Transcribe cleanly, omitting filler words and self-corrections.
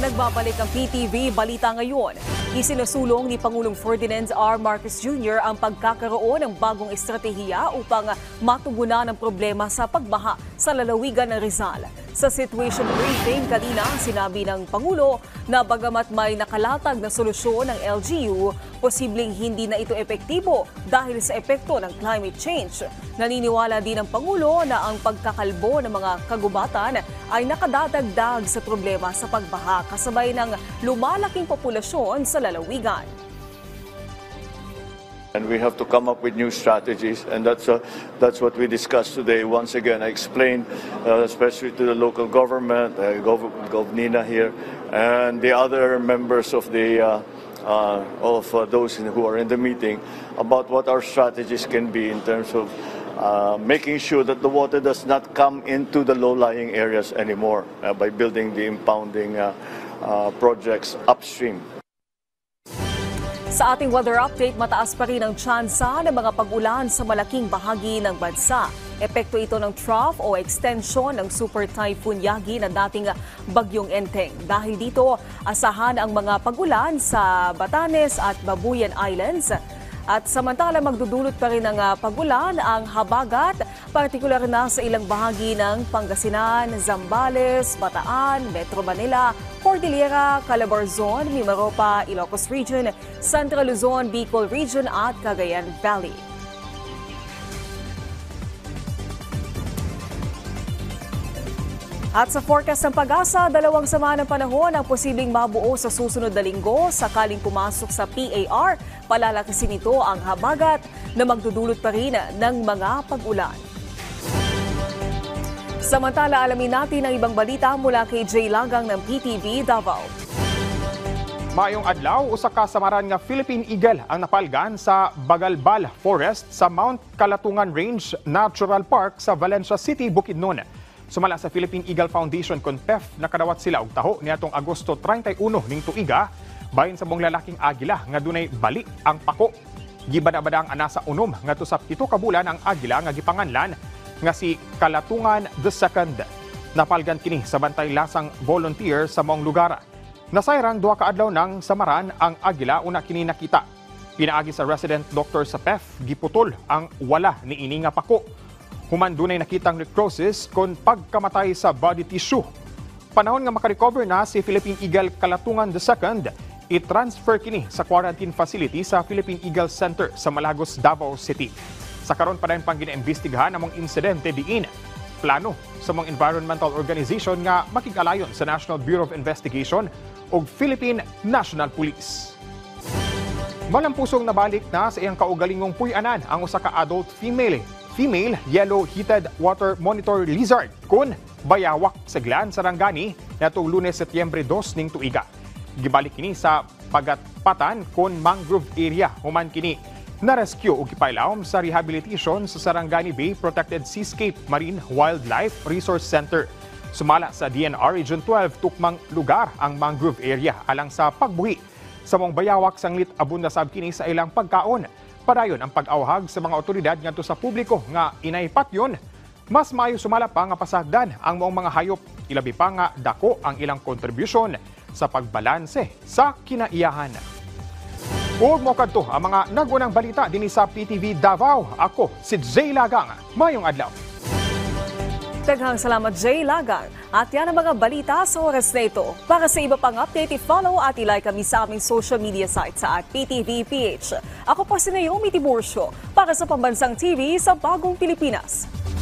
Nagbabalik ang PTV Balita Ngayon. Isinusulong ni Pangulong Ferdinand R. Marcos Jr. ang pagkakaroon ng bagong estratehiya upang matugunan ang problema sa pagbaha sa lalawigan ng Rizal. Sa situation briefing kanina, sinabi ng Pangulo na bagamat may nakalatag na solusyon ng LGU, posibleng hindi na ito epektibo dahil sa epekto ng climate change. Naniniwala din ang Pangulo na ang pagkakalbo ng mga kagubatan ay nakadadagdag sa problema sa pagbaha kasabay ng lumalaking populasyon sa lalawigan. And we have to come up with new strategies, and that's what we discussed today. Once again, I explained, especially to the local government, Gov Nina here, and the other members of those who are in the meeting, about what our strategies can be in terms of making sure that the water does not come into the low-lying areas anymore by building the impounding projects upstream. Sa ating weather update, mataas pa rin ang tsansa ng mga pag-ulan sa malaking bahagi ng bansa. Epekto ito ng trough o extension ng Super Typhoon Yagi na dating Bagyong Enteng. Dahil dito, asahan ang mga pag-ulan sa Batanes at Babuyan Islands. At samantala magdudulot pa rin ng pag-ulan ang habagat, partikular na sa ilang bahagi ng Pangasinan, Zambales, Bataan, Metro Manila, Cordillera, Calabarzon, Mimaropa, Ilocos Region, Central Luzon, Bicol Region at Cagayan Valley. At sa forecast ng Pag-asa, dalawang sama ng panahon ang posibleng mabuo sa susunod na linggo sakaling pumasok sa PAR. Palalakasin nito ang habagat na magdudulot pa rin ng mga pag-ulan. Samantala, alamin natin ang ibang balita mula kay Jay Lagang ng PTV Davao. Maayong adlaw, usa ka samaran nga Philippine Eagle ang napalgan sa Bagalbal Forest sa Mount Kalatungan Range Natural Park sa Valencia City, Bukidnon. Sumala sa Philippine Eagle Foundation kon PEF, nakadawat sila og taho niadtong Agosto 31 ning tuiga bahin sa mong lalaking agila nga dunay bali ang pako. Gibada-bada ang anasa unom ngadto sa 7 ka bulan ang agila nga gipanganlan nga si Kalatungan II. Napalgan kini sa bantay lasang volunteer sa maong lugar. Nasayrang 2 ka adlaw nang samaran ang agila una kini nakita. Pinaagi sa resident doctor sa PEF, giputol ang wala ni ini nga pako. Human dunay nakitang necrosis kon pagkamatay sa body tissue. Panahon nga makarecover na si Philippine Eagle Kalatungan II, i-transfer kini sa quarantine facility sa Philippine Eagle Center sa Malagos, Davao City. Sa karon pa dayon pang gina-imbestigahan among insidente diin. Plano sa mga environmental organization nga makig-alayon sa National Bureau of Investigation ug Philippine National Police. Malampusong nabalik na sa iyang kaugalingong puy-anan ang usa ka adult female yellow-heated water monitor lizard kun bayawak sa Glan, Sarangani natong Lunes, Setyembre 2 ning tuiga. Gibalik kini sa pagatpatan kun mangrove area human kini na-rescue ug gipailawom sa rehabilitation sa Sarangani Bay Protected Seascape Marine Wildlife Resource Center. Sumala sa DNR Region 12 tukmang lugar ang mangrove area alang sa pagbuhi sa mong bayawak sanglit abunda sab kini sa ilang pagkaon. Padayon ang pag-awhag sa mga otoridad ngadto sa publiko nga inaypat yon. Mas maayo sumala pa nga pasagdan ang maong mga hayop, ilabi pa nga dako ang ilang kontribusyon sa pagbalanse sa kinaiyahan. Ug mo kadto ang mga nagunang balita dinhi sa PTV Davao. Ako si Jay Lagang. Mayong adlaw. Daghang salamat, Jay Lagang. At yan ang mga balita sa oras na ito. Para sa iba pang update, i-follow at i-like kami sa aming social media site sa @PTVPH. Ako po si Naomi Tiburcio para sa Pambansang TV sa Bagong Pilipinas.